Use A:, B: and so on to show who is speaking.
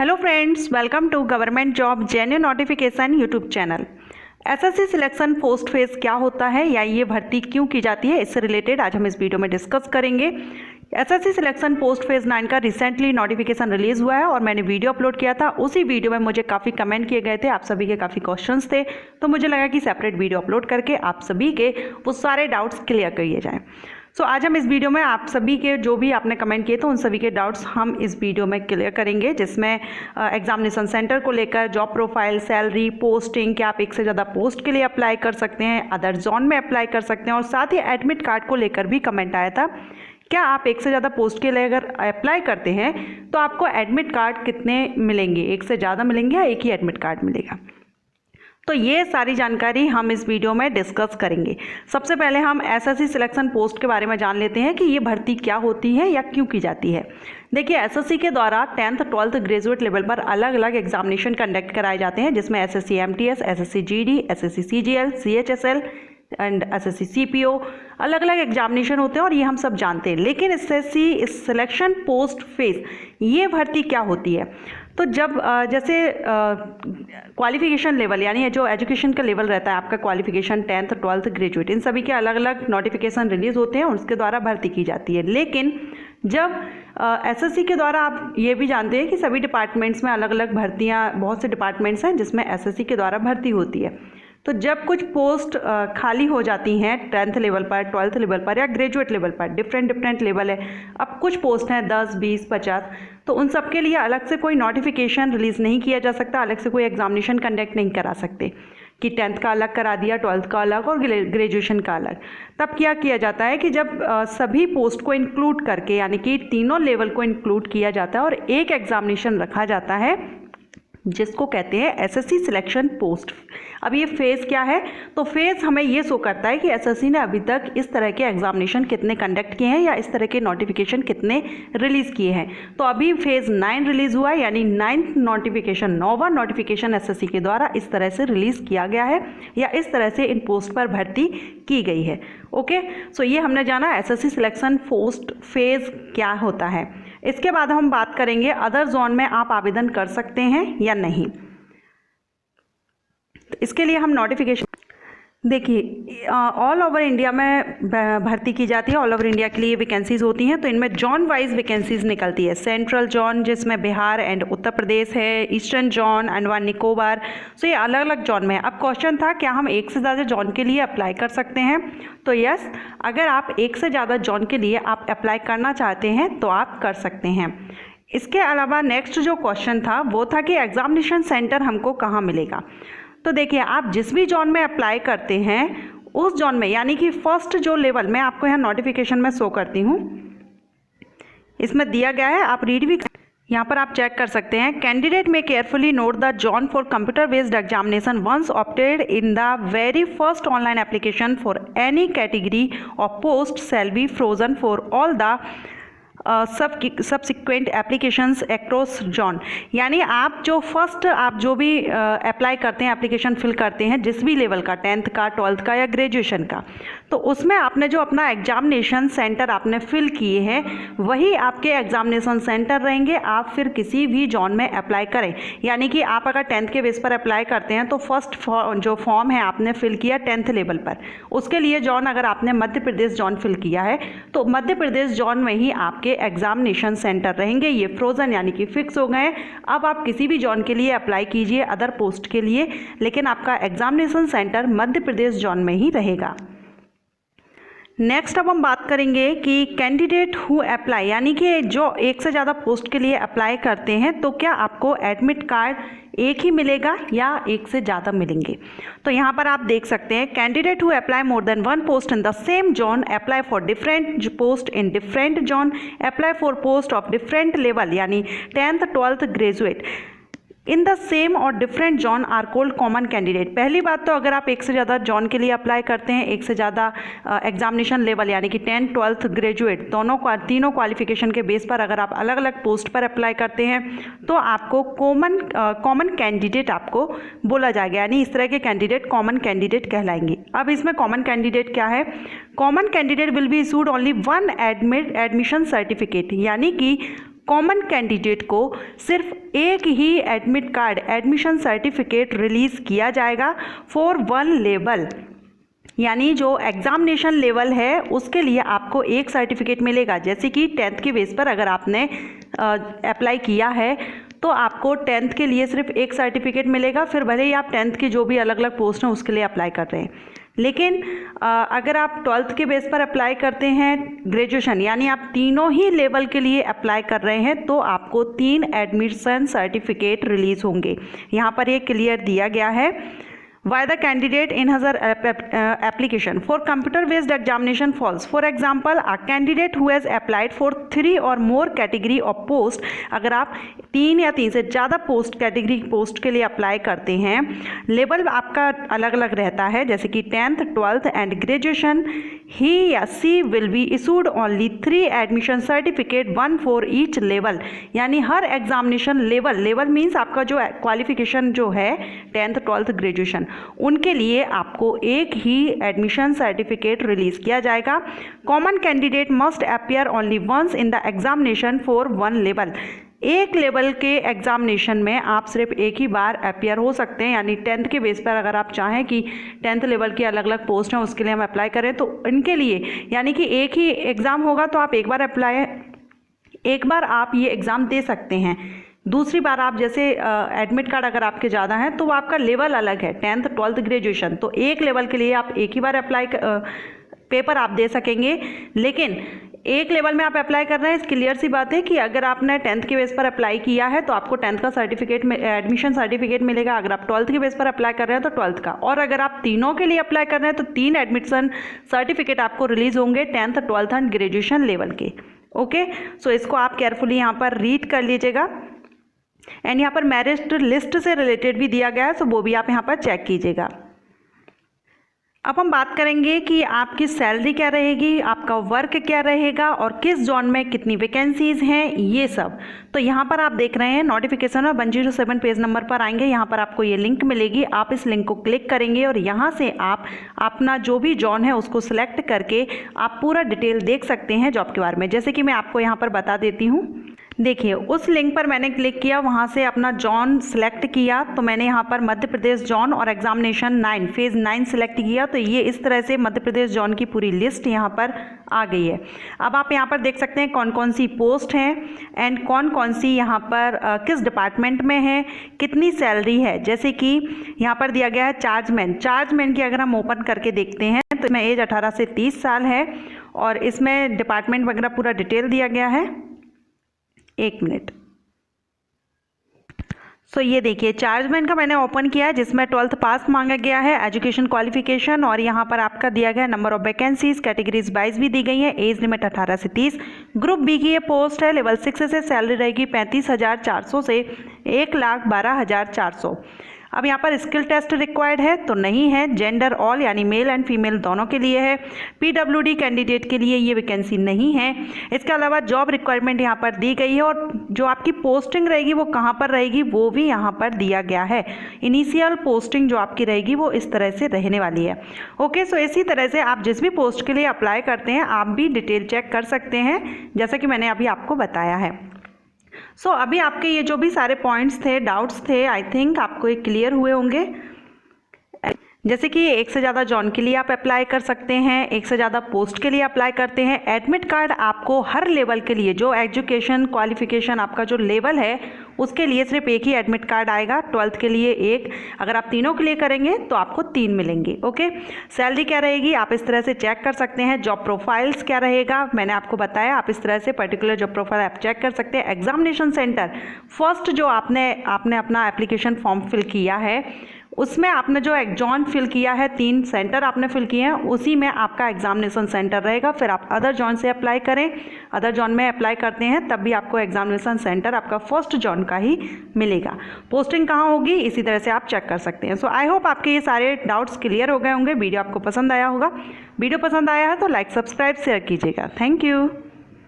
A: Hello friends, welcome to government job genuine notification YouTube channel. SSC selection post phase क्या होता है या ये भर्ती क्यों की जाती है, इससे रिलेटेड आज हम इस वीडियो में डिस्कस करेंगे। एसएससी सिलेक्शन पोस्ट फेज 9 का रिसेंटली नोटिफिकेशन रिलीज हुआ है और मैंने वीडियो अपलोड किया था। उसी वीडियो में मुझे काफ़ी कमेंट किए गए थे, आप सभी के काफ़ी क्वेश्चंस थे, तो मुझे लगा कि सेपरेट वीडियो अपलोड करके आप सभी के वो सारे डाउट्स क्लियर किए जाएँ। सो आज हम इस वीडियो में आप सभी के जो भी आपने कमेंट किए थे उन सभी के डाउट्स हम इस वीडियो में क्लियर करेंगे, जिसमें एग्जामिनेशन सेंटर को लेकर, जॉब प्रोफाइल, सैलरी, पोस्टिंग, क्या आप एक से ज़्यादा पोस्ट के लिए अप्लाई कर सकते हैं, अदर जोन में अप्लाई कर सकते हैं, और साथ ही एडमिट कार्ड को लेकर भी कमेंट आया था। क्या आप एक से ज़्यादा पोस्ट के लिए अगर अप्लाई करते हैं तो आपको एडमिट कार्ड कितने मिलेंगे, एक से ज़्यादा मिलेंगे या एक ही एडमिट कार्ड मिलेगा? तो ये सारी जानकारी हम इस वीडियो में डिस्कस करेंगे। सबसे पहले हम एसएससी सिलेक्शन पोस्ट के बारे में जान लेते हैं कि ये भर्ती क्या होती है या क्यों की जाती है। देखिए, एसएससी के द्वारा 10th 12th ग्रेजुएट लेवल पर अलग अलग एग्जामिनेशन कंडक्ट कराए जाते हैं, जिसमें SSC MTS, SSC GD, SSC CGL, CHSL and SSC CPO, अलग अलग एग्जामिनेशन होते हैं और ये हम सब जानते हैं। लेकिन एसएससी सिलेक्शन पोस्ट फेज ये भर्ती क्या होती है? तो जब जैसे क्वालिफिकेशन लेवल, यानी जो एजुकेशन का लेवल रहता है आपका, क्वालिफिकेशन 10th 12th ग्रेजुएट, इन सभी के अलग अलग नोटिफिकेशन रिलीज होते हैं, उसके द्वारा भर्ती की जाती है। लेकिन जब एसएससी के द्वारा, आप ये भी जानते हैं कि सभी डिपार्टमेंट्स में अलग अलग भर्तियाँ, बहुत से डिपार्टमेंट्स हैं जिसमें एसएससी के द्वारा भर्ती होती है। तो जब कुछ पोस्ट खाली हो जाती हैं 10th लेवल पर, 12th लेवल पर या ग्रेजुएट लेवल पर, डिफरेंट लेवल है, अब कुछ पोस्ट हैं 10, 20, 50, तो उन सब के लिए अलग से कोई नोटिफिकेशन रिलीज़ नहीं किया जा सकता, अलग से कोई एग्जामिनेशन कंडक्ट नहीं करा सकते कि 10th का अलग करा दिया, 12th का अलग और ग्रेजुएशन का अलग। तब क्या किया जाता है कि जब सभी पोस्ट को इंक्लूड करके, यानी कि तीनों लेवल को इंक्लूड किया जाता है और एक एग्जामिनेशन रखा जाता है जिसको कहते हैं एसएससी सिलेक्शन पोस्ट। अब ये फेज़ क्या है? तो फेज़ हमें ये शो करता है कि एसएससी ने अभी तक इस तरह के एग्जामिनेशन कितने कंडक्ट किए हैं या इस तरह के नोटिफिकेशन कितने रिलीज़ किए हैं। तो अभी फेज़ 9 रिलीज़ हुआ है, यानी 9th नोटिफिकेशन, 9वां नोटिफिकेशन एसएससी के द्वारा इस तरह से रिलीज़ किया गया है या इस तरह से इन पोस्ट पर भर्ती की गई है। ओके, सो ये हमने जाना एसएससी सिलेक्शन पोस्ट फेज़ क्या होता है। इसके बाद हम बात करेंगे अदर जोन में आप आवेदन कर सकते हैं या नहीं। तो इसके लिए हम नोटिफिकेशन, देखिए, ऑल ओवर इंडिया में भर्ती की जाती है। ऑल ओवर इंडिया के लिए वैकेंसीज होती हैं, तो इनमें जॉन वाइज वैकेंसीज निकलती है। सेंट्रल जॉन, जिसमें बिहार एंड उत्तर प्रदेश है, ईस्टर्न जॉन, अंडमान निकोबार, सो ये अलग अलग जॉन में है। अब क्वेश्चन था, क्या हम एक से ज़्यादा जॉन के लिए अप्लाई कर सकते हैं? तो यस, अगर आप एक से ज़्यादा जॉन के लिए आप अप्लाई करना चाहते हैं तो आप कर सकते हैं। इसके अलावा नेक्स्ट जो क्वेश्चन था वो था कि एग्जामिनेशन सेंटर हमको कहाँ मिलेगा। तो देखिए, आप जिस भी जॉन में अप्लाई करते हैं उस जॉन में, यानी कि फर्स्ट जो लेवल, मैं आपको यहाँ नोटिफिकेशन में शो करती हूँ, इसमें दिया गया है, आप रीड भी, यहाँ पर आप चेक कर सकते हैं। कैंडिडेट में carefully note the zone for computer based examination once opted in the very first online application for any category of post shall be frozen for all the subsequent applications across zone. यानी आप जो first, आप जो भी apply करते हैं, application fill करते हैं जिस भी लेवल का, 10th का, 12th का या ग्रेजुएशन का, तो उसमें आपने जो अपना एग्जामिनेशन सेंटर आपने फिल किए हैं वही आपके एग्जामिनेशन सेंटर रहेंगे। आप फिर किसी भी जॉन में अप्लाई करें, यानी कि आप अगर 10th के बेस पर अप्लाई करते हैं तो फर्स्ट जो फॉर्म है आपने फिल किया 10th लेवल पर, उसके लिए जॉन अगर आपने मध्य प्रदेश जॉन फिल किया है तो मध्य प्रदेश जॉन में ही आपके एग्जामिनेशन सेंटर रहेंगे। ये फ्रोजन यानी कि फिक्स हो गए। अब आप किसी भी जॉन के लिए अप्लाई कीजिए, अदर पोस्ट के लिए, लेकिन आपका examination centre Madhya Pradesh John में ही रहेगा। नेक्स्ट अब हम बात करेंगे कि कैंडिडेट हु अप्लाई, यानी कि जो एक से ज़्यादा पोस्ट के लिए अप्लाई करते हैं, तो क्या आपको एडमिट कार्ड एक ही मिलेगा या एक से ज़्यादा मिलेंगे? तो यहाँ पर आप देख सकते हैं, candidate who apply more than one post in the same zone apply for different post in different zone apply for post of different level, यानी 10th 12th graduate in the same और different zone are called common candidate. पहली बात तो, अगर आप एक से ज़्यादा जॉन के लिए अप्लाई करते हैं, एक से ज़्यादा एग्जामिनेशन लेवल, यानी कि 10th 12th ग्रेजुएट, तीनों क्वालिफिकेशन के बेस पर अगर आप अलग अलग पोस्ट पर अप्लाई करते हैं तो आपको कॉमन कैंडिडेट आपको बोला जाएगा, यानी इस तरह के कैंडिडेट कॉमन कैंडिडेट कहलाएंगे। अब इसमें कॉमन कैंडिडेट क्या है? Common candidate will be issued only one admission certificate, यानी कि कॉमन कैंडिडेट को सिर्फ एक ही admit card, admission certificate release किया जाएगा फॉर वन लेवल, यानी जो एग्ज़ामिनेशन लेवल है उसके लिए आपको एक सर्टिफिकेट मिलेगा। जैसे कि 10th के बेस पर अगर आपने अप्लाई किया है तो आपको 10th के लिए सिर्फ एक सर्टिफिकेट मिलेगा, फिर भले ही आप 10th की जो भी अलग अलग पोस्ट हैं उसके लिए अप्लाई कर रहे हैं। लेकिन अगर आप 12th के बेस पर अप्लाई करते हैं ग्रेजुएशन, यानी आप तीनों ही लेवल के लिए अप्लाई कर रहे हैं, तो आपको 3 एडमिशन सर्टिफिकेट रिलीज़ होंगे। यहाँ पर ये क्लियर दिया गया है, why the candidate in his application for computer based examination falls. For example, a candidate who has applied for 3 or more category of post, अगर आप 3 या 3 से ज़्यादा पोस्ट कैटेगरी पोस्ट के लिए अप्लाई करते हैं, लेवल आपका अलग अलग रहता है, जैसे कि 10th, 12th and graduation, he या she will be issued only 3 admission certificate, 1 for each level, यानी हर एग्जामिनेशन लेवल मीन्स आपका जो क्वालिफिकेशन जो है 10th, 12th, ग्रेजुएशन, उनके लिए आपको एक ही एडमिशन सर्टिफिकेट रिलीज किया जाएगा। Common candidate must appear only once in the examination for one level. एक लेवल के एग्जामिनेशन में आप सिर्फ एक ही बार अपीयर हो सकते हैं, यानी 10th के बेस पर अगर आप चाहें कि 10th लेवल की अलग अलग पोस्ट हैं उसके लिए हम अप्लाई करें, तो इनके लिए यानी कि एक ही एग्ज़ाम होगा, तो आप एक बार आप ये एग्ज़ाम दे सकते हैं। दूसरी बार आप जैसे एडमिट कार्ड अगर आपके ज़्यादा हैं तो वो आपका लेवल अलग है, 10th, 12th, ग्रेजुएशन, तो एक लेवल के लिए आप एक ही बार पेपर आप दे सकेंगे। लेकिन एक लेवल में आप अप्लाई कर रहे हैं, क्लियर सी बात है कि अगर आपने 10th के बेस पर अप्लाई किया है तो आपको 10th का सर्टिफिकेट एडमिशन सर्टिफिकेट मिलेगा। अगर आप 12th के बेस पर अप्लाई कर रहे हैं तो 12th का, और अगर आप तीनों के लिए अप्लाई कर रहे हैं तो 3 एडमिशन सर्टिफिकेट आपको रिलीज होंगे 10th, 12th and graduation level के। ओके, सो इसको आप केयरफुली यहाँ पर रीड कर लीजिएगा। एंड यहाँ पर मेरिट लिस्ट से रिलेटेड भी दिया गया है, सो वो भी आप यहाँ पर चेक कीजिएगा। अब हम बात करेंगे कि आपकी सैलरी क्या रहेगी, आपका वर्क क्या रहेगा और किस जोन में कितनी वैकेंसीज हैं, ये सब। तो यहाँ पर आप देख रहे हैं नोटिफिकेशन में 107 पेज नंबर पर आएंगे, यहाँ पर आपको ये लिंक मिलेगी, आप इस लिंक को क्लिक करेंगे और यहाँ से आप अपना जो भी जॉन है उसको सिलेक्ट करके आप पूरा डिटेल देख सकते हैं जॉब के बारे में। जैसे कि मैं आपको यहाँ पर बता देती हूँ, देखिए उस लिंक पर मैंने क्लिक किया, वहाँ से अपना जॉन सिलेक्ट किया, तो मैंने यहाँ पर मध्य प्रदेश जॉन और एग्जामिनेशन 9 फेज़ 9 सिलेक्ट किया, तो ये इस तरह से मध्य प्रदेश जॉन की पूरी लिस्ट यहाँ पर आ गई है। अब आप यहाँ पर देख सकते हैं कौन कौन सी पोस्ट हैं एंड कौन कौन सी यहाँ पर किस डिपार्टमेंट में है, कितनी सैलरी है। जैसे कि यहाँ पर दिया गया है चार्जमैन की अगर हम ओपन करके देखते हैं तो इसमें एज 18 से 30 साल है और इसमें डिपार्टमेंट वगैरह पूरा डिटेल दिया गया है। एक मिनट, सो ये देखिए चार्जमैन का मैंने ओपन किया है जिसमें 12th पास मांगा गया है, एजुकेशन क्वालिफिकेशन, और यहाँ पर आपका दिया गया है नंबर ऑफ वैकेंसीज, कैटेगरीज 22 भी दी गई है, एज लिमिट 18 से 30। ग्रुप बी की ये पोस्ट है, लेवल 6 से सैलरी रहेगी 35,400 से 1,12,400। अब यहाँ पर स्किल टेस्ट रिक्वायर्ड है तो नहीं है, जेंडर ऑल यानी मेल एंड फीमेल दोनों के लिए है। पीडब्ल्यूडी कैंडिडेट के लिए ये वैकेंसी नहीं है। इसके अलावा जॉब रिक्वायरमेंट यहाँ पर दी गई है और जो आपकी पोस्टिंग रहेगी वो कहाँ पर रहेगी वो भी यहाँ पर दिया गया है। इनिशियल पोस्टिंग जो आपकी रहेगी वो इस तरह से रहने वाली है। ओके, सो इसी तरह से आप जिस भी पोस्ट के लिए अप्लाई करते हैं आप भी डिटेल चेक कर सकते हैं, जैसा कि मैंने अभी आपको बताया है। सो अभी आपके ये जो भी सारे पॉइंट्स थे, डाउट्स थे, आई थिंक आपको ये क्लियर हुए होंगे। जैसे कि एक से ज़्यादा जॉन के लिए आप अप्लाई कर सकते हैं, एक से ज़्यादा पोस्ट के लिए अप्लाई करते हैं। एडमिट कार्ड आपको हर लेवल के लिए, जो एजुकेशन क्वालिफिकेशन आपका जो लेवल है उसके लिए सिर्फ एक ही एडमिट कार्ड आएगा, 12th के लिए एक, अगर आप तीनों के लिए करेंगे तो आपको 3 मिलेंगे। ओके, सैलरी क्या रहेगी आप इस तरह से चेक कर सकते हैं। जॉब प्रोफाइल्स क्या रहेगा मैंने आपको बताया, आप इस तरह से पर्टिकुलर जॉब प्रोफाइल आप चेक कर सकते हैं। एग्जामिनेशन सेंटर, फर्स्ट जो आपने अपना एप्लीकेशन फॉर्म फिल किया है उसमें आपने जो जॉन फिल किया है, 3 सेंटर आपने फिल किए हैं, उसी में आपका एग्जामिनेशन सेंटर रहेगा। फिर आप अदर जॉन से अप्लाई करें, अदर जॉन में अप्लाई करते हैं तब भी आपको एग्जामिनेशन सेंटर आपका फर्स्ट जॉन का ही मिलेगा। पोस्टिंग कहाँ होगी इसी तरह से आप चेक कर सकते हैं। सो आई होप आपके ये सारे डाउट्स क्लियर हो गए होंगे, वीडियो आपको पसंद आया होगा। वीडियो पसंद आया है तो लाइक, सब्सक्राइब, शेयर कीजिएगा। Thank you.